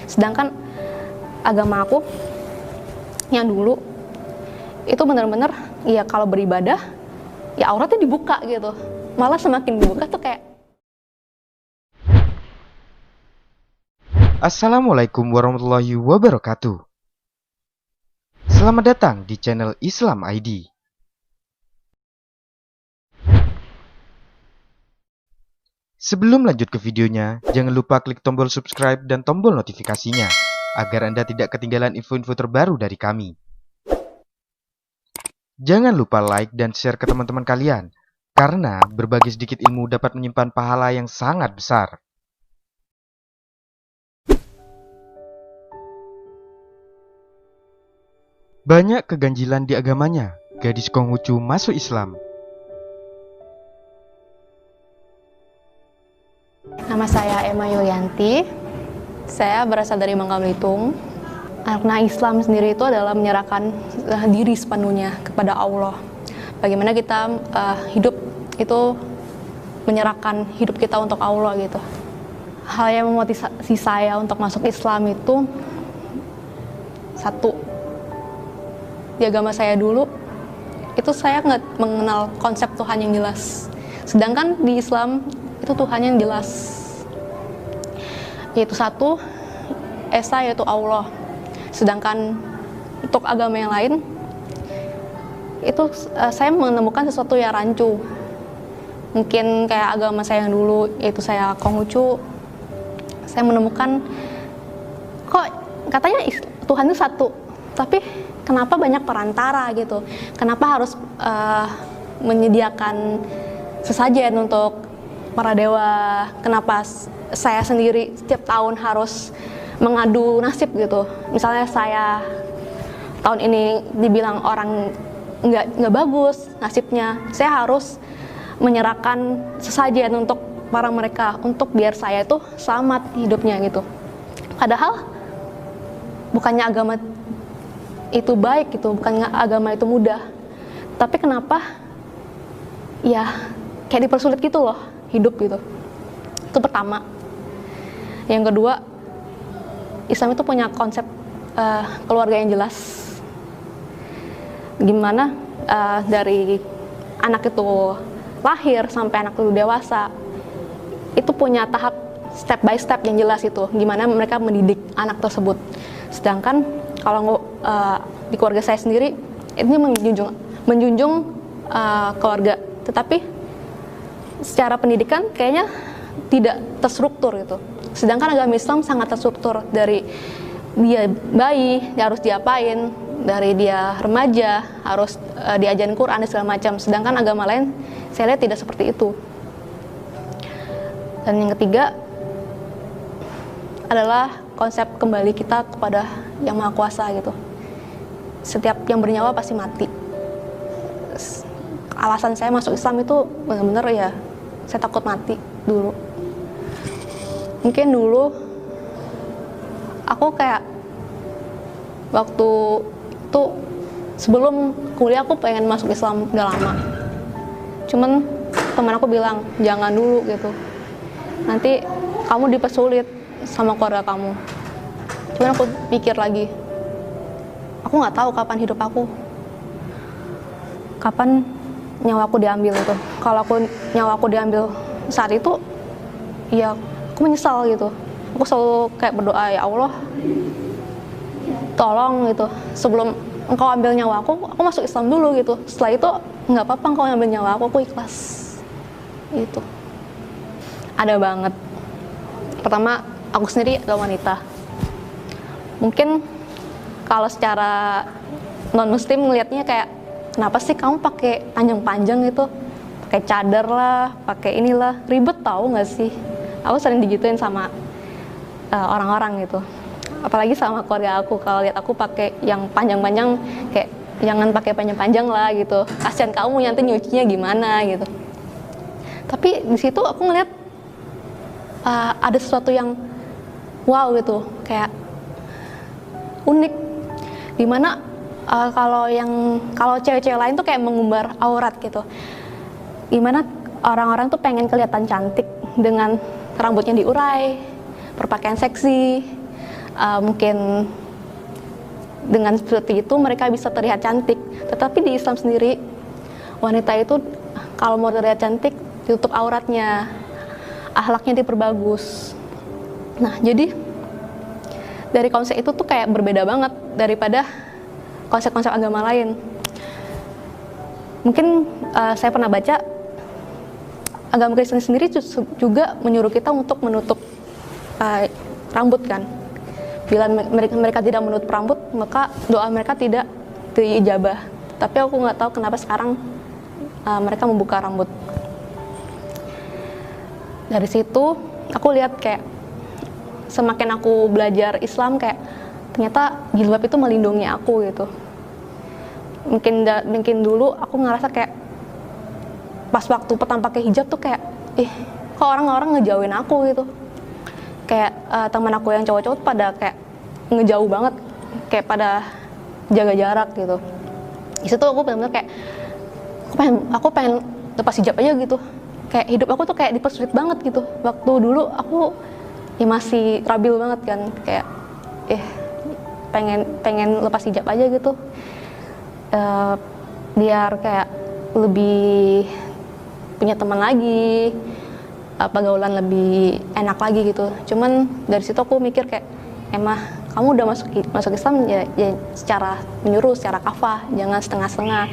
Sedangkan agama aku yang dulu itu benar-benar ya kalau beribadah ya auratnya dibuka gitu. Malah semakin dibuka tuh kayak. Assalamualaikum warahmatullahi wabarakatuh. Selamat datang di channel Islam ID. Sebelum lanjut ke videonya, jangan lupa klik tombol subscribe dan tombol notifikasinya agar Anda tidak ketinggalan info-info terbaru dari kami. Jangan lupa like dan share ke teman-teman kalian, karena berbagi sedikit ilmu dapat menyimpan pahala yang sangat besar. Banyak keganjilan di agamanya, gadis Konghucu masuk Islam. Nama saya Emma Yulianti, saya berasal dari Bangka Belitung. Karena Islam sendiri itu adalah menyerahkan diri sepenuhnya kepada Allah. Bagaimana kita hidup itu menyerahkan hidup kita untuk Allah gitu. Hal yang memotivasi saya untuk masuk Islam itu satu, di agama saya dulu itu saya nggak mengenal konsep Tuhan yang jelas. Sedangkan di Islam itu Tuhan yang jelas, yaitu satu, Esa, yaitu Allah. Sedangkan untuk agama yang lain itu saya menemukan sesuatu yang rancu. Mungkin kayak agama saya yang dulu, yaitu saya Konghucu, saya menemukan kok katanya Tuhan itu satu, tapi kenapa banyak perantara gitu? Kenapa harus menyediakan sesajen untuk para dewa? Kenapa saya sendiri setiap tahun harus mengadu nasib gitu? Misalnya saya tahun ini dibilang orang nggak bagus nasibnya, saya harus menyerahkan sesajen untuk para mereka, untuk biar saya itu selamat hidupnya gitu. Padahal bukannya agama itu baik gitu, bukannya agama itu mudah, tapi kenapa ya kayak dipersulit gitu loh hidup gitu. Itu pertama. Yang kedua, Islam itu punya konsep keluarga yang jelas. Gimana dari anak itu lahir sampai anak itu dewasa, itu punya tahap step by step yang jelas itu. Gimana mereka mendidik anak tersebut. Sedangkan kalau di keluarga saya sendiri, ini menjunjung keluarga, tetapi secara pendidikan kayaknya tidak terstruktur gitu. Sedangkan agama Islam sangat terstruktur, dari dia bayi dia harus diapain, dari dia remaja harus diajarin Quran dan segala macam. Sedangkan agama lain saya lihat tidak seperti itu. Dan yang ketiga adalah konsep kembali kita kepada Yang Maha Kuasa gitu. Setiap yang bernyawa pasti mati. Alasan saya masuk Islam itu benar-benar ya saya takut mati dulu. Mungkin dulu aku kayak waktu itu sebelum kuliah aku pengen masuk Islam udah lama. Cuman teman aku bilang jangan dulu gitu. Nanti kamu dipersulit sama keluarga kamu. Cuman aku pikir lagi, aku nggak tahu kapan hidup aku, kapan nyawaku diambil itu. Kalau nyawaku diambil saat itu, ya aku menyesal gitu. Aku selalu kayak berdoa, ya Allah, tolong gitu, sebelum engkau ambil nyawaku, aku masuk Islam dulu gitu. Setelah itu nggak apa-apa engkau ambil nyawaku, aku ikhlas. Itu ada banget. Pertama, aku sendiri adalah wanita. Mungkin kalau secara non-muslim ngelihatnya kayak, kenapa sih kamu pakai panjang-panjang gitu, pakai cadar lah, pakai inilah, ribet tahu nggak sih? Aku sering digituin sama orang-orang gitu, apalagi sama keluarga aku. Kalau lihat aku pakai yang panjang-panjang, kayak jangan pakai panjang-panjang lah gitu, kasihan kamu nanti nyucinya gimana gitu. Tapi di situ aku ngeliat ada sesuatu yang wow gitu, kayak unik, dimana kalau cewek-cewek lain tuh kayak mengumbar aurat gitu, gimana orang-orang tuh pengen kelihatan cantik dengan rambutnya diurai, berpakaian seksi, mungkin dengan seperti itu mereka bisa terlihat cantik. Tetapi di Islam sendiri, wanita itu kalau mau terlihat cantik ditutup auratnya, akhlaknya diperbagus. Nah, jadi dari konsep itu tuh kayak berbeda banget daripada konsep-konsep agama lain. Mungkin saya pernah baca agama Kristen sendiri juga menyuruh kita untuk menutup rambut kan. Bila mereka tidak menutup rambut, maka doa mereka tidak diijabah. Tapi aku nggak tahu kenapa sekarang mereka membuka rambut. Dari situ aku lihat kayak semakin aku belajar Islam, kayak ternyata jilbab itu melindungi aku gitu. Mungkin dulu aku ngerasa kayak pas waktu pertama pakai hijab tuh kayak kok orang-orang ngejauhin aku gitu. Kayak teman aku yang cowok-cowok pada kayak ngejauh banget, kayak pada jaga jarak gitu. Di situ aku benar-benar kayak aku pengen lepas hijab aja gitu. Kayak hidup aku tuh kayak dipersulit banget gitu. Waktu dulu aku masih labil banget kan, kayak pengen lepas hijab aja gitu. Biar kayak lebih punya teman lagi, pergaulan lebih enak lagi gitu. Cuman dari situ aku mikir kayak, emang kamu udah masuk Islam ya secara menyuruh, secara kafah, jangan setengah-setengah.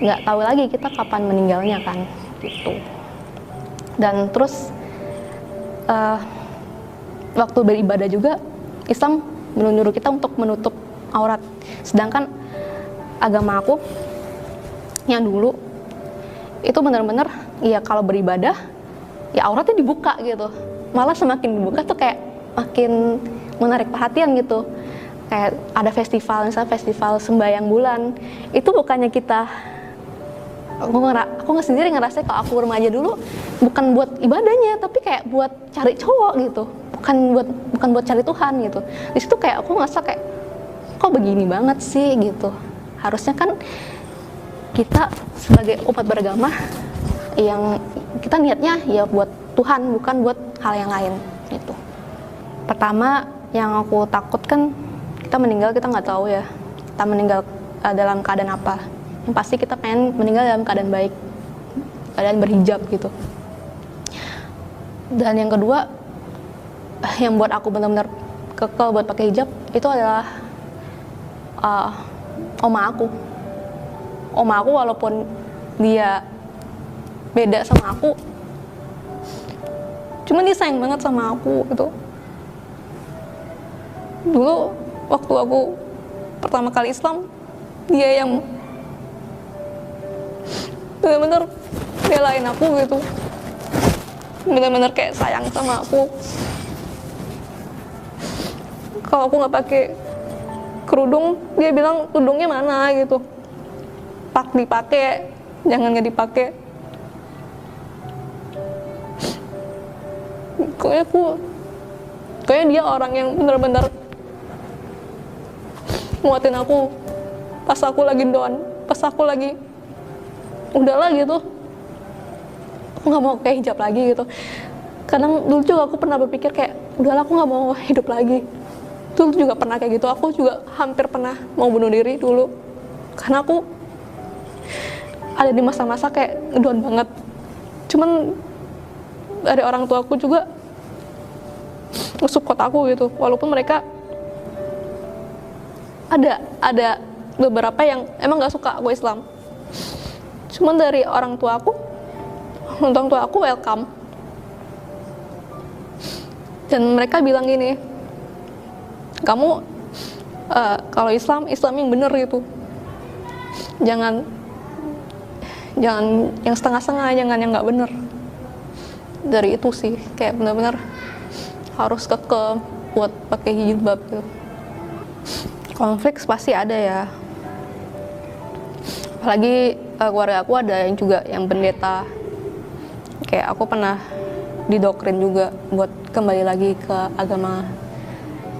Nggak tahu lagi kita kapan meninggalnya kan, gitu. Dan terus waktu beribadah juga Islam menyuruh kita untuk menutup aurat. Sedangkan agama aku yang dulu itu benar-benar ya kalau beribadah ya auratnya dibuka gitu. Malah semakin dibuka tuh kayak makin menarik perhatian gitu. Kayak ada festival, misalnya festival sembahyang bulan, itu bukannya kita, aku sendiri ngerasa kalau aku remaja dulu bukan buat ibadahnya, tapi kayak buat cari cowok gitu, bukan buat cari Tuhan gitu. Di situ kayak aku ngerasa kayak kok begini banget sih gitu. Harusnya kan kita sebagai umat beragama yang kita niatnya ya buat Tuhan, bukan buat hal yang lain gitu. Pertama yang aku takutkan, kita meninggal kita nggak tahu ya kita meninggal dalam keadaan apa. Yang pasti kita pengen meninggal dalam keadaan baik, keadaan berhijab gitu. Dan yang kedua yang buat aku benar-benar kekeh buat pakai hijab itu adalah oma aku walaupun dia beda sama aku, cuman dia sayang banget sama aku gitu. Dulu waktu aku pertama kali Islam, dia yang benar-benar belain aku gitu, benar-benar kayak sayang sama aku. Kalau aku nggak pakai kerudung, dia bilang kerudungnya mana gitu, dipakai, jangan nggak dipakai. Kayaknya dia orang yang benar-benar nguatin aku pas aku lagi down, pas aku lagi udahlah gitu, aku nggak mau kayak hijab lagi gitu. Kadang dulu juga aku pernah berpikir kayak udahlah aku nggak mau hidup lagi. Dulu juga pernah kayak gitu, aku juga hampir pernah mau bunuh diri dulu karena aku ada di masa-masa kayak down banget. Cuman dari orang tua aku juga nge-support aku gitu, walaupun mereka ada beberapa yang emang nggak suka aku Islam. Cuman dari orang tua aku welcome. Dan mereka bilang gini, kamu kalau Islam yang bener gitu, jangan yang setengah-setengah, jangan yang nggak bener. Dari itu sih kayak benar-benar harus kekeh buat pakai jilbab gitu. Konflik pasti ada ya, apalagi keluarga aku ada yang juga yang pendeta. Kayak aku pernah didoktrin juga buat kembali lagi ke agama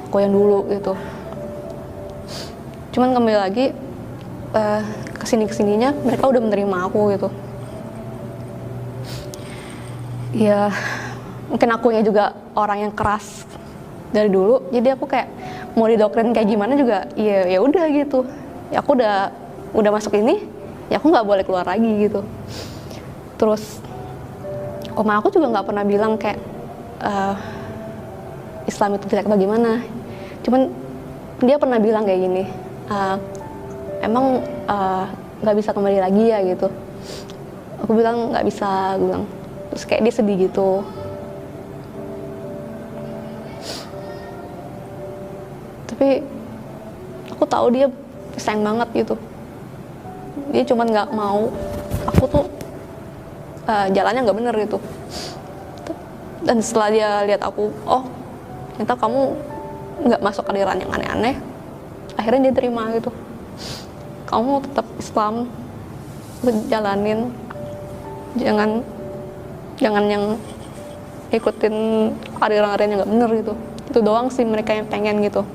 aku yang dulu gitu. Cuman kembali lagi kesininya mereka udah menerima aku gitu. Ya mungkin akunya juga orang yang keras dari dulu. Jadi aku kayak mau didoktrin kayak gimana juga ya udah gitu. Ya aku udah masuk ini, ya aku nggak boleh keluar lagi gitu. Terus oma aku juga nggak pernah bilang kayak Islam itu jelek bagaimana. Cuman dia pernah bilang kayak gini, emang nggak bisa kembali lagi ya gitu. Aku bilang nggak bisa, gue bilang. Terus kayak dia sedih gitu. Tapi aku tahu dia sayang banget gitu. Dia cuman nggak mau aku tuh jalannya nggak bener gitu. Dan setelah dia lihat aku, oh ternyata kamu nggak masuk aliran yang aneh-aneh, akhirnya dia terima gitu. Kamu tetap Islam, jalanin, jangan yang ikutin aliran-aliran yang nggak bener gitu. Itu doang sih mereka yang pengen gitu.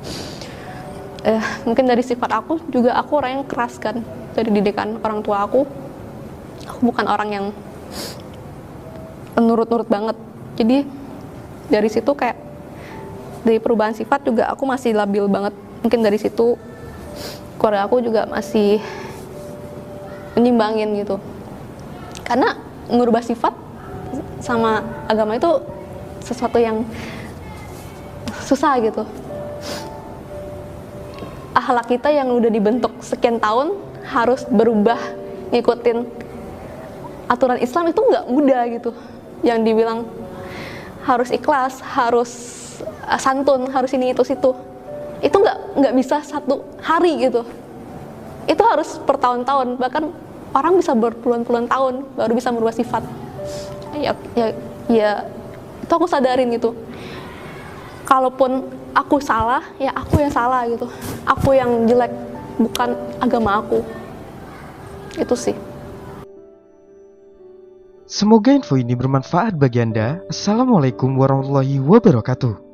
Mungkin dari sifat aku juga, aku orang yang keras kan, dari didikan orang tua aku bukan orang yang nurut-nurut banget. Jadi dari situ kayak dari perubahan sifat juga aku masih labil banget. Mungkin dari situ keluarga aku juga masih menyimbangin gitu. Karena ngubah sifat sama agama itu sesuatu yang susah gitu. Akhlak kita yang udah dibentuk sekian tahun harus berubah ngikutin aturan Islam itu nggak mudah gitu. Yang dibilang harus ikhlas, harus santun, harus ini itu situ, itu nggak bisa satu hari gitu. Itu harus bertahun-tahun, bahkan orang bisa berpuluhan-puluhan tahun baru bisa merubah sifat. Ya itu aku sadarin gitu. Kalaupun aku salah, ya aku yang salah gitu. Aku yang jelek, bukan agama aku. Itu sih. Semoga info ini bermanfaat bagi Anda. Assalamualaikum warahmatullahi wabarakatuh.